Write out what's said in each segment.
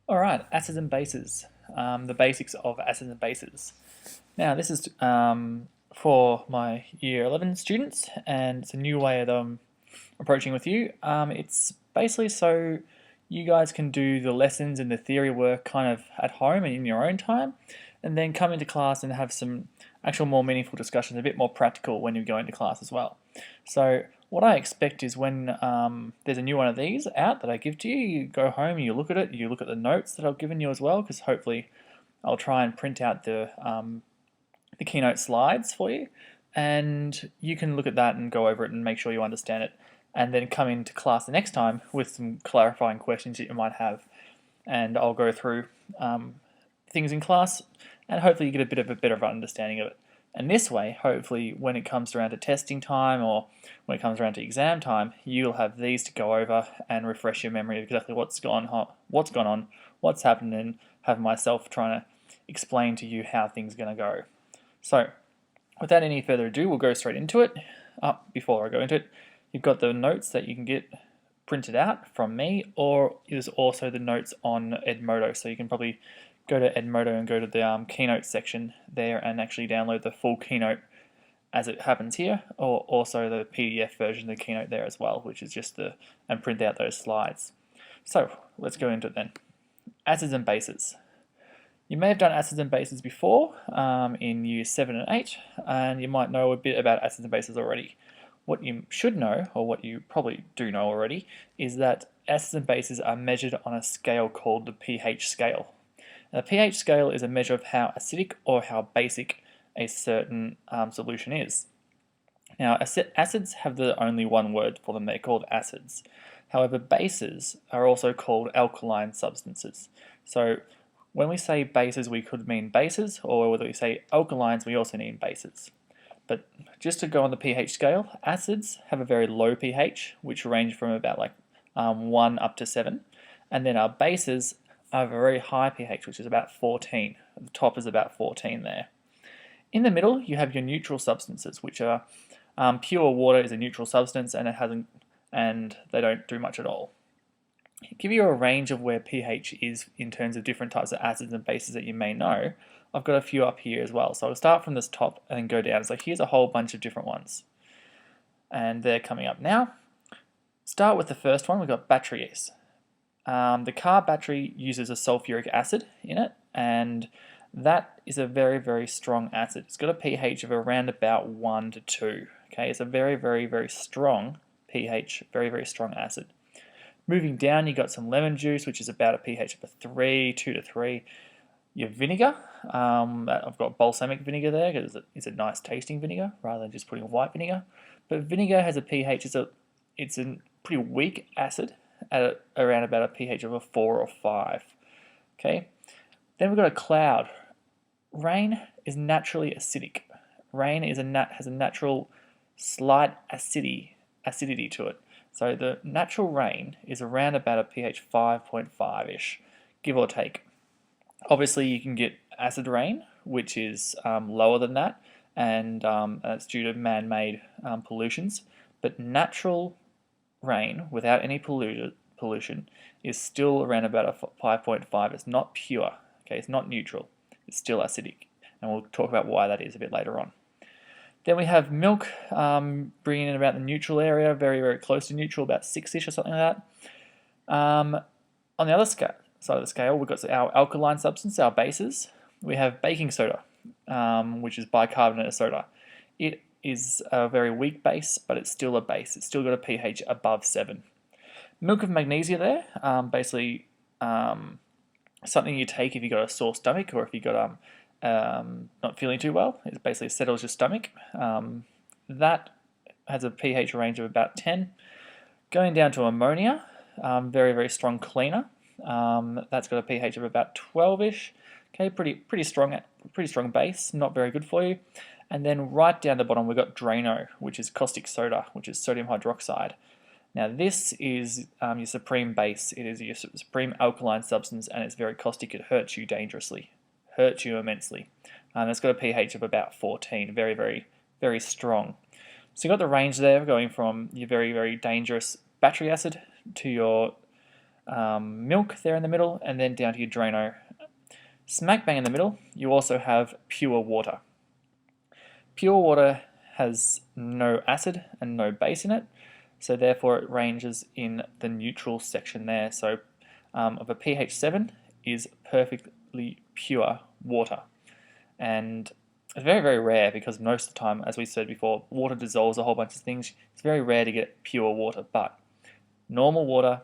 Alright, acids and bases. The basics of acids and bases. Now, this is for my Year 11 students, and it's a new way that I'm approaching with you. It's basically so you guys can do the lessons and the theory work kind of at home and in your own time, and then come into class and have some actual more meaningful discussions, a bit more practical when you go into class as well. So what I expect is when there's a new one of these out that I give to you, you go home, you look at it, you look at the notes that I've given you as well, because hopefully I'll try and print out the keynote slides for you, and you can look at that and go over it and make sure you understand it, and then come into class the next time with some clarifying questions that you might have, and I'll go through things in class, and hopefully you get a bit of a better understanding of it. And this way, hopefully, when it comes around to testing time or when it comes around to exam time, you'll have these to go over and refresh your memory of exactly what's gone on, what's happened, and have myself trying to explain to you how things are going to go. So, without any further ado, we'll go straight into it. Before I go into it, you've got the notes that you can get printed out from me, or there's also the notes on Edmodo. So you can probably go to Edmodo and go to the keynote section there and actually download the full keynote as it happens here, or also the PDF version of the keynote there as well, which is just and print out those slides. So let's go into it then. Acids and bases. You may have done acids and bases before in years 7 and 8, and you might know a bit about acids and bases already. What you should know, or what you probably do know already, is that acids and bases are measured on a scale called the pH scale. Now, the pH scale is a measure of how acidic or how basic a certain solution is. Now, acids have the only one word for them, they're called acids. However, bases are also called alkaline substances. So when we say bases, we could mean bases, or whether we say alkalines, we also mean bases. But just to go on the pH scale, acids have a very low pH, which range from about 1 up to 7. And then our bases have a very high pH, which is about 14. The top is about 14 there. In the middle, you have your neutral substances, which are pure water is a neutral substance, and they don't do much at all. Give you a range of where pH is in terms of different types of acids and bases that you may know. I've got a few up here as well. So I'll start from this top and then go down. So here's a whole bunch of different ones. And they're coming up now. Start with the first one, we've got batteries. The car battery uses a sulfuric acid in it, and that is a very, very strong acid. It's got a pH of around about 1 to 2. Okay, it's a very, very, very strong pH, very, very strong acid. Moving down, you've got some lemon juice, which is about a pH of a 3, 2 to 3. Your vinegar, I've got balsamic vinegar there because it's a nice tasting vinegar rather than just putting white vinegar. But vinegar has a pH, it's a pretty weak acid at around about a pH of a 4 or 5. Okay, then we've got a cloud. Rain is naturally acidic. Rain has a natural slight acidity to it. So the natural rain is around about a pH 5.5-ish, give or take. Obviously, you can get acid rain, which is lower than that, and that's due to man-made pollutions. But natural rain, without any pollution, is still around about a 5.5. It's not pure, okay? It's not neutral. It's still acidic, and we'll talk about why that is a bit later on. Then we have milk, bringing in about the neutral area, very, very close to neutral, about 6-ish or something like that. On the other side of the scale, we've got our alkaline substance, our bases. We have baking soda, which is bicarbonate of soda. It is a very weak base, but it's still a base. It's still got a pH above 7. Milk of magnesia there, basically something you take if you've got a sore stomach or if you've got not feeling too well. It basically settles your stomach. That has a pH range of about 10. Going down to ammonia, very, very strong cleaner. That's got a pH of about 12-ish. Okay, pretty strong base, not very good for you. And then right down the bottom we've got Drano, which is caustic soda, which is sodium hydroxide. Now this is your supreme base. It is your supreme alkaline substance, and it's very caustic. It hurts you dangerously, hurts you immensely. It's got a pH of about 14, very, very, very strong. So you've got the range there going from your very, very dangerous battery acid to your milk there in the middle, and then down to your Drano. Smack bang in the middle, you also have pure water. Pure water has no acid and no base in it, so therefore it ranges in the neutral section there. So of a pH 7 is perfectly pure water. And it's very, very rare because most of the time, as we said before, water dissolves a whole bunch of things. It's very rare to get pure water, but normal water,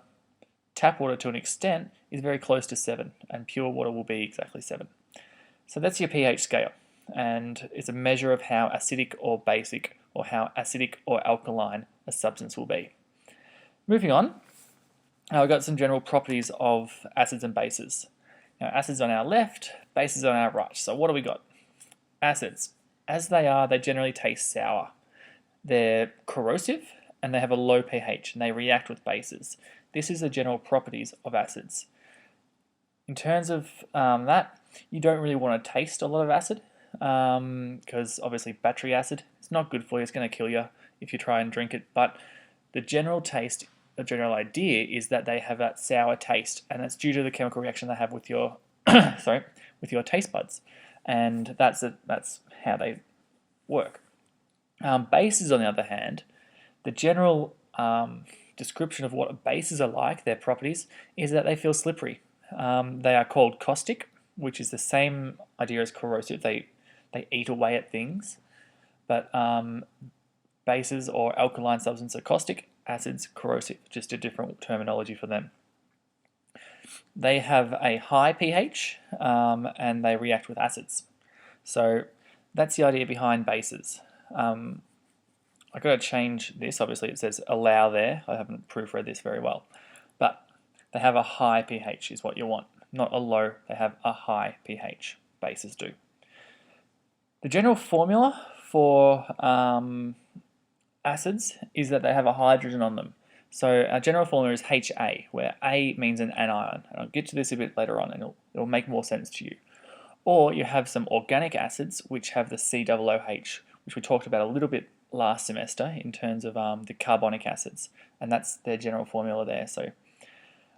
tap water to an extent, is very close to 7, and pure water will be exactly 7. So that's your pH scale, and it's a measure of how acidic or basic, or how acidic or alkaline a substance will be. Moving on, now we've got some general properties of acids and bases. Now, acids on our left, bases on our right. So what do we got? Acids, as they are, they generally taste sour. They're corrosive, and they have a low pH, and they react with bases. This is the general properties of acids. In terms of that, you don't really want to taste a lot of acid, because obviously battery acid is not good for you. It's going to kill you if you try and drink it. But the general taste, the general idea is that they have that sour taste, and it's due to the chemical reaction they have with your with your taste buds, and that's how they work. Bases, on the other hand, the general description of what bases are like, their properties, is that they feel slippery. They are called caustic, which is the same idea as corrosive. They eat away at things. But bases or alkaline substances are caustic, acids corrosive, just a different terminology for them. They have a high pH and they react with acids. So that's the idea behind bases. I've got to change this. Obviously it says allow there. I haven't proofread this very well. But they have a high pH is what you want. Not a low, they have a high pH. Bases do. The general formula for acids is that they have a hydrogen on them. So our general formula is HA, where A means an anion. And I'll get to this a bit later on, and it'll make more sense to you. Or you have some organic acids which have the COOH, which we talked about a little bit last semester in terms of the carbonic acids, and that's their general formula there. So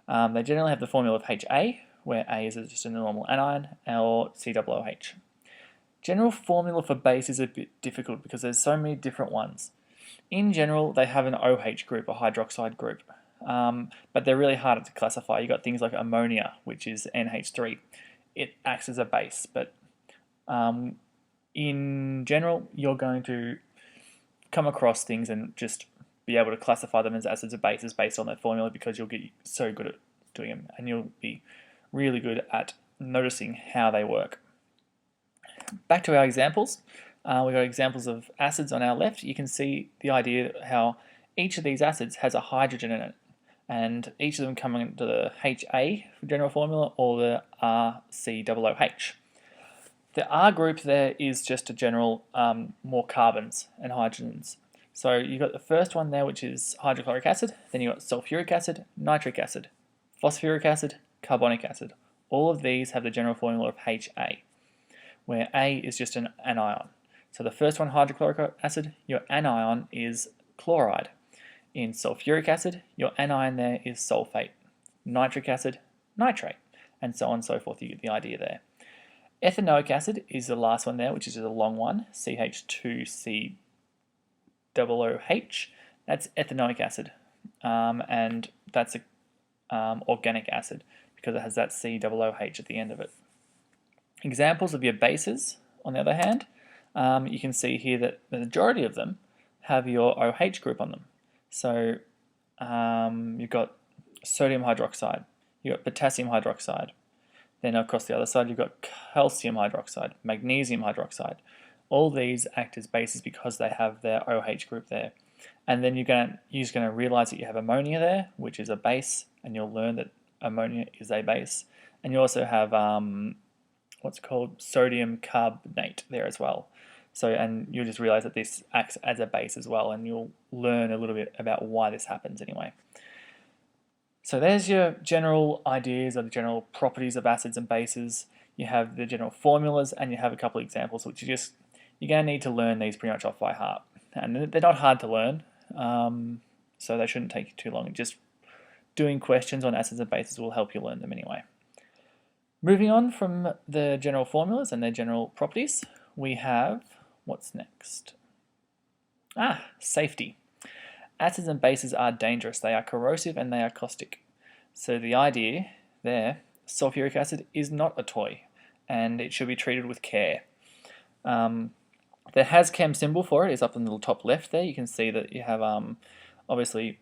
they generally have the formula of HA, where A is just a normal anion, or COOH. General formula for base is a bit difficult because there's so many different ones. In general, they have an OH group, a hydroxide group, but they're really hard to classify. You've got things like ammonia, which is NH3. It acts as a base, but in general, you're going to come across things and just be able to classify them as acids or bases based on that formula, because you'll get so good at doing them, and you'll be really good at noticing how they work. Back to our examples. We've got examples of acids on our left. You can see the idea how each of these acids has a hydrogen in it, and each of them come into the HA for general formula, or the RCOOH. The R group there is just a general more carbons and hydrogens. So you've got the first one there, which is hydrochloric acid, then you've got sulfuric acid, nitric acid, phosphoric acid, carbonic acid. All of these have the general formula of HA, where A is just an anion. So the first one, hydrochloric acid, your anion is chloride. In sulfuric acid, your anion there is sulfate. Nitric acid, nitrate, and so on and so forth. You get the idea there. Ethanoic acid is the last one there, which is a long one, CH2COOH. That's ethanoic acid, and that's an organic acid because it has that COOH at the end of it. Examples of your bases, on the other hand, you can see here that the majority of them have your OH group on them. So you've got sodium hydroxide, you've got potassium hydroxide. Then across the other side you've got calcium hydroxide, magnesium hydroxide. All these act as bases because they have their OH group there. And then you're just going to realize that you have ammonia there, which is a base, and you'll learn that ammonia is a base. And you also have what's called sodium carbonate there as well. So, and you'll just realize that this acts as a base as well, and you'll learn a little bit about why this happens anyway. So there's your general ideas or the general properties of acids and bases. You have the general formulas, and you have a couple of examples, which you're going to need to learn these pretty much off by heart. And they're not hard to learn, so they shouldn't take you too long. Just doing questions on acids and bases will help you learn them anyway. Moving on from the general formulas and their general properties, we have, what's next? Safety. Acids and bases are dangerous. They are corrosive and they are caustic. So the idea there, sulfuric acid is not a toy and it should be treated with care. The HAZChem symbol for it is up in the top left there. You can see that you have, obviously,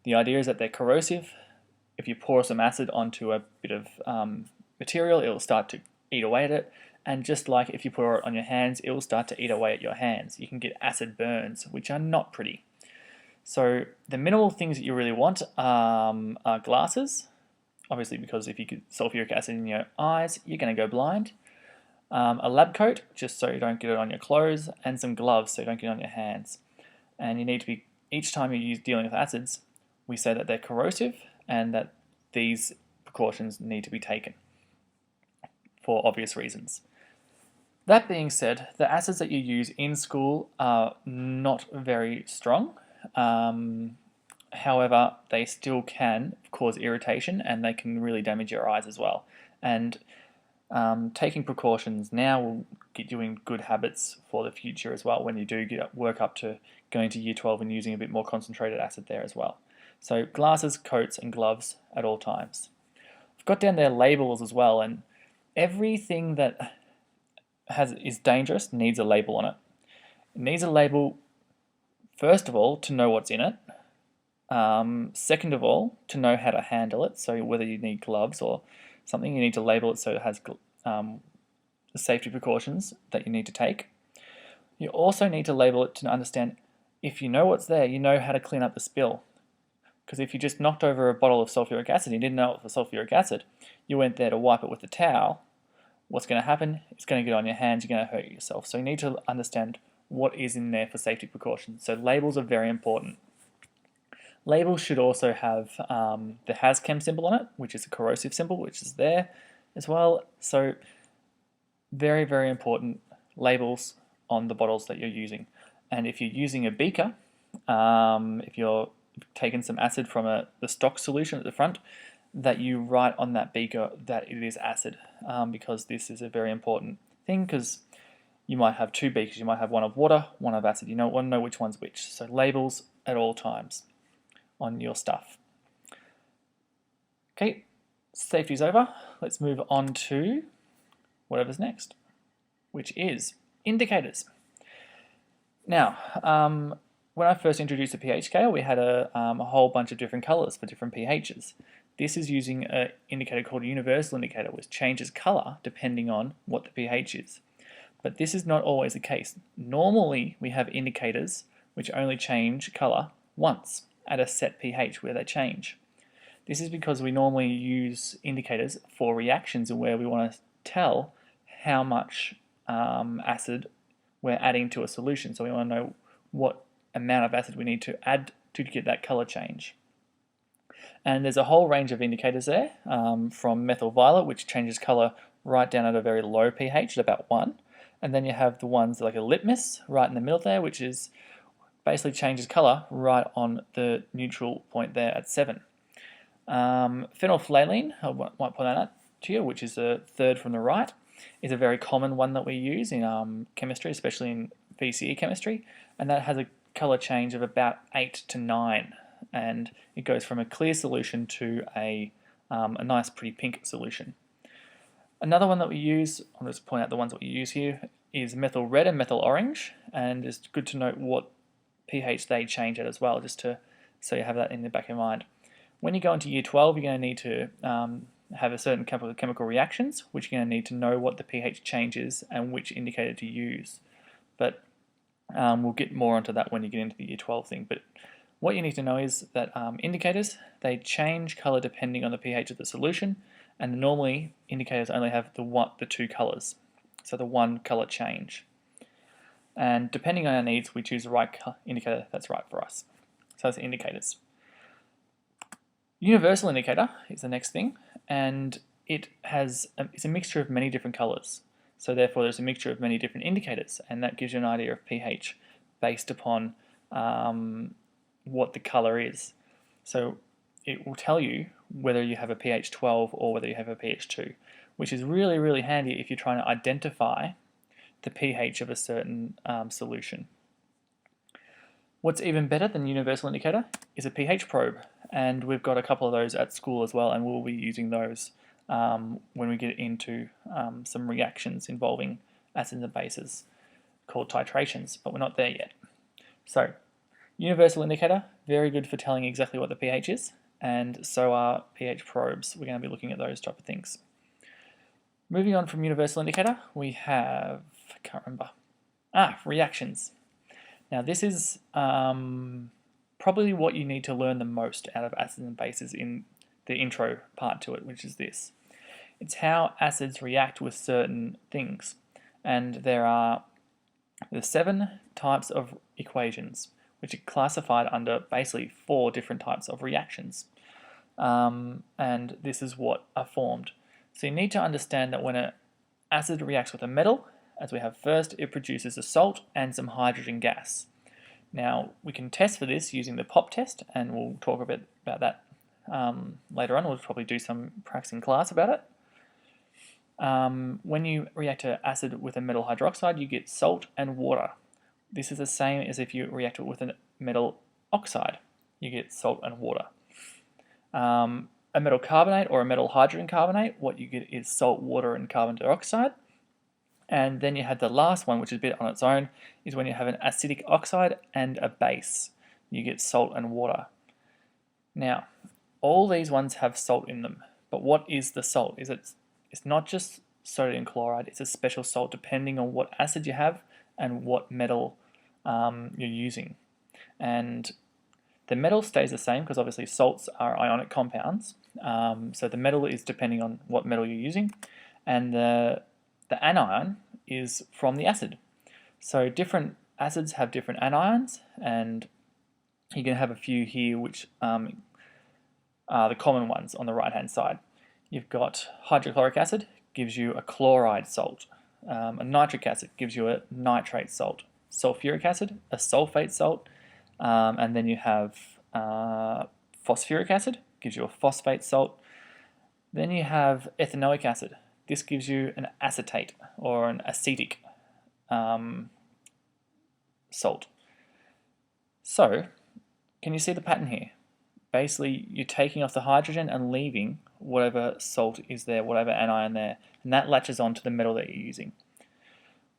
the idea is that they're corrosive. If you pour some acid onto a bit of material, it will start to eat away at it. And just like if you pour it on your hands, it will start to eat away at your hands. You can get acid burns, which are not pretty. So the minimal things that you really want are glasses, obviously because if you get sulfuric acid in your eyes, you're going to go blind. A lab coat, just so you don't get it on your clothes, and some gloves so you don't get it on your hands. And you need to be, each time you're dealing with acids, we say that they're corrosive and that these precautions need to be taken for obvious reasons. That being said, the acids that you use in school are not very strong. However, they still can cause irritation and they can really damage your eyes as well. And taking precautions now will get you in good habits for the future as well when you do work up to going to year 12 and using a bit more concentrated acid there as well. So glasses, coats and gloves at all times. I've got down there labels as well, and everything that is dangerous needs a label on it. It needs a label, first of all, to know what's in it. Second of all, to know how to handle it. So whether you need gloves or something, you need to label it so it has the safety precautions that you need to take. You also need to label it to understand if you know what's there, you know how to clean up the spill. Because if you just knocked over a bottle of sulfuric acid and you didn't know it was sulfuric acid, you went there to wipe it with a towel, what's going to happen? It's going to get on your hands, you're going to hurt yourself. So you need to understand what is in there for safety precautions. So labels are very important. Labels should also have the HAZChem symbol on it, which is a corrosive symbol, which is there as well. So very, very important labels on the bottles that you're using. And if you're using a beaker, if you're taking some acid from the stock solution at the front, that you write on that beaker that it is acid, because this is a very important thing, because you might have two beakers. You might have one of water, one of acid. You don't want to know which one's which. So labels at all times on your stuff. Okay, safety's over. Let's move on to whatever's next, which is indicators. Now, when I first introduced the pH scale, we had a whole bunch of different colors for different pHs. This is using an indicator called a universal indicator, which changes color depending on what the pH is. But this is not always the case. Normally, we have indicators which only change color once at a set pH where they change. This is because we normally use indicators for reactions and where we want to tell how much acid we're adding to a solution. So we want to know what amount of acid we need to add to get that color change. And there's a whole range of indicators there, from methyl violet, which changes color right down at a very low pH at about 1. And then you have the ones like a litmus right in the middle there, which is basically changes color right on the neutral point there at 7. Phenolphthalein, I might point that out to you, which is the third from the right, is a very common one that we use in chemistry, especially in VCE chemistry, and that has a color change of about 8 to 9, and it goes from a clear solution to a nice pretty pink solution. Another one that we use, I'll just point out the ones that we use here, is methyl red and methyl orange, and it's good to note what pH they change at as well, just so you have that in the back of your mind. When you go into year 12, you're going to need to have a certain chemical reactions, which you're going to need to know what the pH change is and which indicator to use. But we'll get more onto that when you get into the year 12 thing. But what you need to know is that indicators, they change color depending on the pH of the solution, and normally indicators only have the two colors, so the one color change. And depending on our needs, we choose the right indicator that's right for us. So that's indicators. Universal indicator is the next thing, and it's a mixture of many different colors. So therefore there's a mixture of many different indicators, and that gives you an idea of pH based upon what the color is. So it will tell you whether you have a pH 12 or whether you have a pH 2, which is really, really handy if you're trying to identify the pH of a certain solution. What's even better than universal indicator is a pH probe, and we've got a couple of those at school as well, and we'll be using those when we get into some reactions involving acids and bases called titrations, but we're not there yet. So, universal indicator, very good for telling exactly what the pH is, and so are pH probes. We're going to be looking at those type of things. Moving on from universal indicator, we have, I can't remember, reactions. Now this is probably what you need to learn the most out of acids and bases in the intro part to it, which is this. It's how acids react with certain things, and there are the 7 types of equations, which are classified under basically 4 different types of reactions, and this is what are formed. So you need to understand that when an acid reacts with a metal, as we have first, it produces a salt and some hydrogen gas. Now, we can test for this using the POP test, and we'll talk a bit about that later on. We'll probably do some practice in class about it. When you react an acid with a metal hydroxide, you get salt and water. This is the same as if you react it with a metal oxide. You get salt and water. A metal carbonate or a metal hydrogen carbonate, what you get is salt, water, and carbon dioxide. And then you have the last one, which is a bit on its own, is when you have an acidic oxide and a base. You get salt and water. Now, all these ones have salt in them, but what is the salt? It's not just sodium chloride, it's a special salt depending on what acid you have and what metal you're using. And the metal stays the same because obviously salts are ionic compounds, so the metal is depending on what metal you're using, and the anion is from the acid. So different acids have different anions, and you can have a few here which are the common ones on the right hand side. You've got hydrochloric acid, gives you a chloride salt. A nitric acid gives you a nitrate salt. Sulfuric acid, a sulfate salt. And then you have phosphoric acid, gives you a phosphate salt. Then you have ethanoic acid. This gives you an acetate or an acetic salt. So, can you see the pattern here? Basically, you're taking off the hydrogen and leaving whatever salt is there, whatever anion there, and that latches on to the metal that you're using.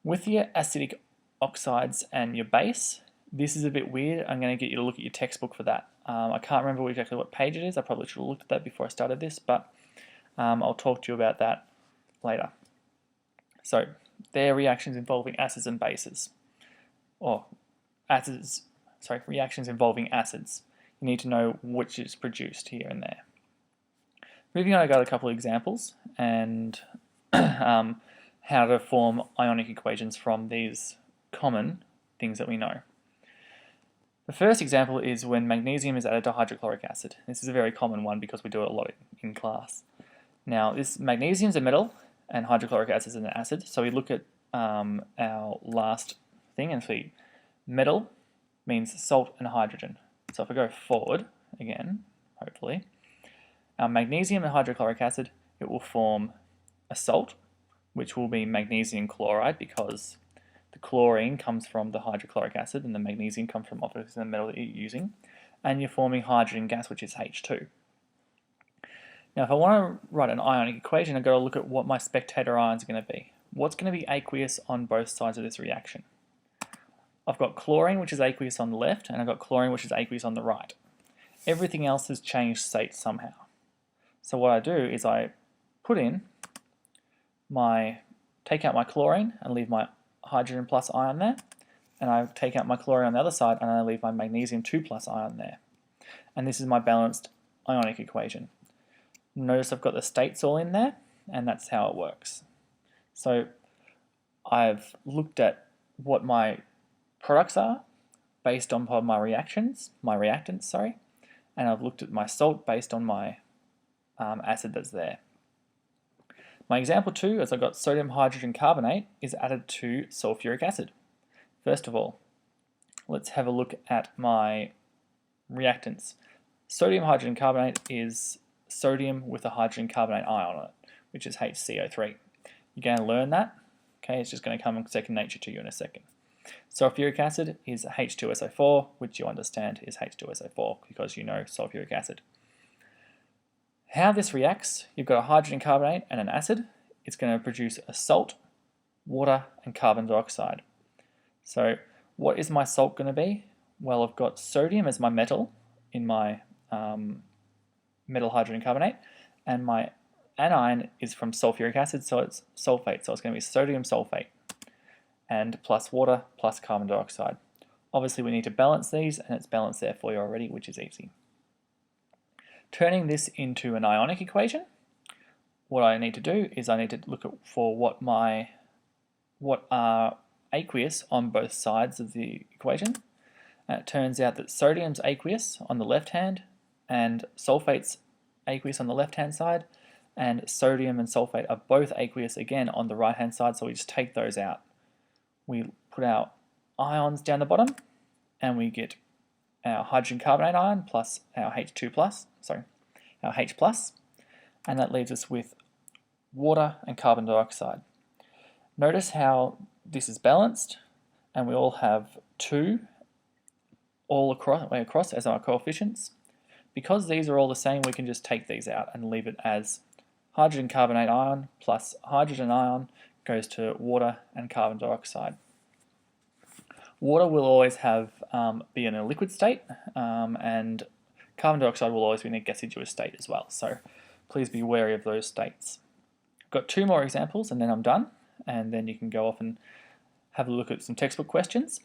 With your acidic oxides and your base, this is a bit weird. I'm going to get you to look at your textbook for that. I can't remember exactly what page it is. I probably should have looked at that before I started this, but I'll talk to you about that later. So, they're reactions involving acids and bases. Reactions involving acids. You need to know which is produced here and there. Moving on, I got a couple of examples and how to form ionic equations from these common things that we know. The first example is when magnesium is added to hydrochloric acid. This is a very common one because we do it a lot in class. Now, this magnesium is a metal and hydrochloric acid is an acid. So we look at our last thing and see metal means salt and hydrogen. So if I go forward again, hopefully, our magnesium and hydrochloric acid, it will form a salt, which will be magnesium chloride because the chlorine comes from the hydrochloric acid and the magnesium comes from obviously the metal that you're using, and you're forming hydrogen gas, which is H2. Now, if I want to write an ionic equation, I've got to look at what my spectator ions are going to be. What's going to be aqueous on both sides of this reaction? I've got chlorine, which is aqueous on the left, and I've got chlorine, which is aqueous on the right. Everything else has changed state somehow. So what I do is I put in take out my chlorine and leave my hydrogen plus ion there, and I take out my chlorine on the other side and I leave my magnesium 2 plus ion there. And this is my balanced ionic equation. Notice I've got the states all in there, and that's how it works. So I've looked at what my products are based on my reactants, and I've looked at my salt based on my acid that's there. My example 2 is I've got sodium hydrogen carbonate is added to sulfuric acid. First of all, let's have a look at my reactants. Sodium hydrogen carbonate is sodium with a hydrogen carbonate ion on it, which is HCO3. You're going to learn that. Okay, it's just going to come second nature to you in a second. Sulfuric acid is H2SO4, which you understand is H2SO4 because you know sulfuric acid. How this reacts, you've got a hydrogen carbonate and an acid. It's going to produce a salt, water, and carbon dioxide. So what is my salt going to be? Well, I've got sodium as my metal in my metal hydrogen carbonate, and my anion is from sulfuric acid, so it's sulfate, so it's going to be sodium sulfate, and plus water plus carbon dioxide. Obviously we need to balance these, and it's balanced there for you already, which is easy. Turning this into an ionic equation, what I need to do is I need to look for what are aqueous on both sides of the equation. And it turns out that sodium's aqueous on the left hand, and sulfate's aqueous on the left hand side, and sodium and sulfate are both aqueous again on the right hand side, so we just take those out. We put our ions down the bottom, and we get our hydrogen carbonate ion plus our our H plus, and that leaves us with water and carbon dioxide. Notice how this is balanced, and we all have 2 all way across as our coefficients. Because these are all the same, we can just take these out and leave it as hydrogen carbonate ion plus hydrogen ion goes to water and carbon dioxide. Water will always be in a liquid state, and carbon dioxide will always be in a gaseous state as well, so please be wary of those states. I've got 2 more examples and then I'm done, and then you can go off and have a look at some textbook questions.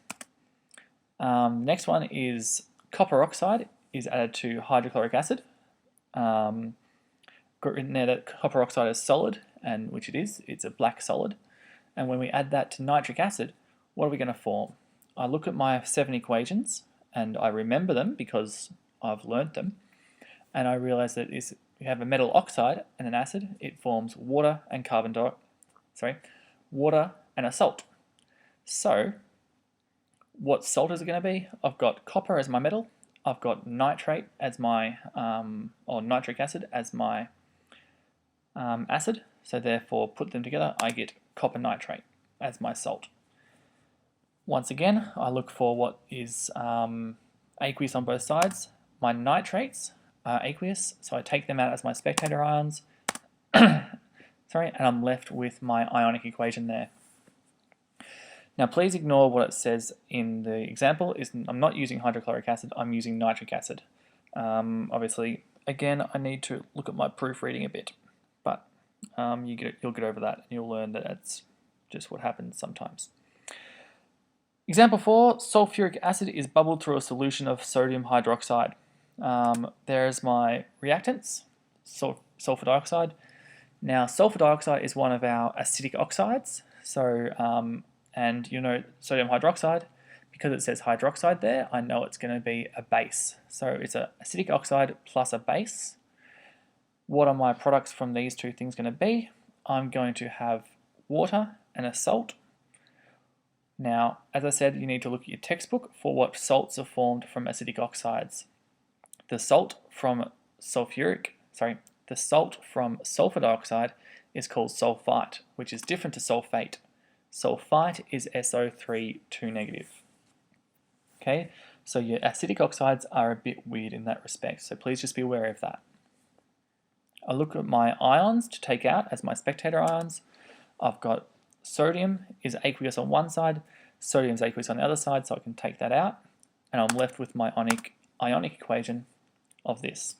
The next one is copper oxide is added to hydrochloric acid. Got written there that copper oxide is solid, and which it is, it's a black solid. And when we add that to nitric acid, what are we going to form? I look at my 7 equations and I remember them because I've learnt them, and I realize that if you have a metal oxide and an acid, it forms water and water and a salt. So what salt is it going to be? I've got copper as my metal, I've got nitrate as my, or nitric acid as my acid, so therefore put them together, I get copper nitrate as my salt. Once again, I look for what is aqueous on both sides. My nitrates are aqueous, so I take them out as my spectator ions, and I'm left with my ionic equation there. Now please ignore what it says in the example. I'm not using hydrochloric acid, I'm using nitric acid. Obviously, again, I need to look at my proofreading a bit, but you'll get over that, and you'll learn that that's just what happens sometimes. Example 4, sulfuric acid is bubbled through a solution of sodium hydroxide. There's my reactants, sulfur dioxide. Now, sulfur dioxide is one of our acidic oxides, so and you know sodium hydroxide, because it says hydroxide there, I know it's going to be a base. So it's an acidic oxide plus a base. What are my products from these 2 things going to be? I'm going to have water and a salt. Now, as I said, you need to look at your textbook for what salts are formed from acidic oxides. The salt from sulfur dioxide is called sulfite, which is different to sulfate. Sulfite is SO3 2 negative. Okay, so your acidic oxides are a bit weird in that respect, so please just be aware of that. I look at my ions to take out as my spectator ions. I've got sodium is aqueous on one side, sodium is aqueous on the other side, so I can take that out, and I'm left with my ionic equation of this.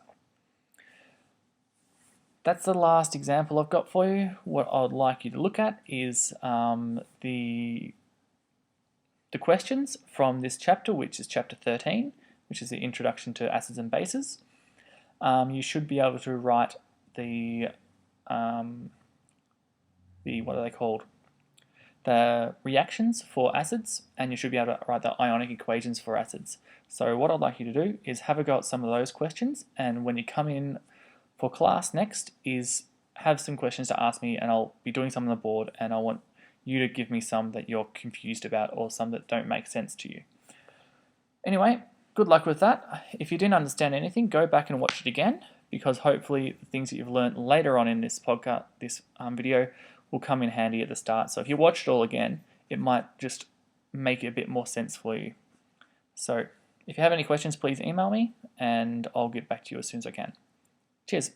That's the last example I've got for you. What I'd like you to look at is the questions from this chapter, which is chapter 13, which is the introduction to acids and bases. You should be able to write the what are they called? The reactions for acids, and you should be able to write the ionic equations for acids. So what I'd like you to do is have a go at some of those questions, and when you come in for class next is have some questions to ask me, and I'll be doing some on the board, and I want you to give me some that you're confused about or some that don't make sense to you. Anyway, good luck with that. If you didn't understand anything, go back and watch it again, because hopefully the things that you've learned later on in this podcast, this video, will come in handy at the start. So if you watch it all again, it might just make a bit more sense for you. So if you have any questions, please email me and I'll get back to you as soon as I can. Cheers.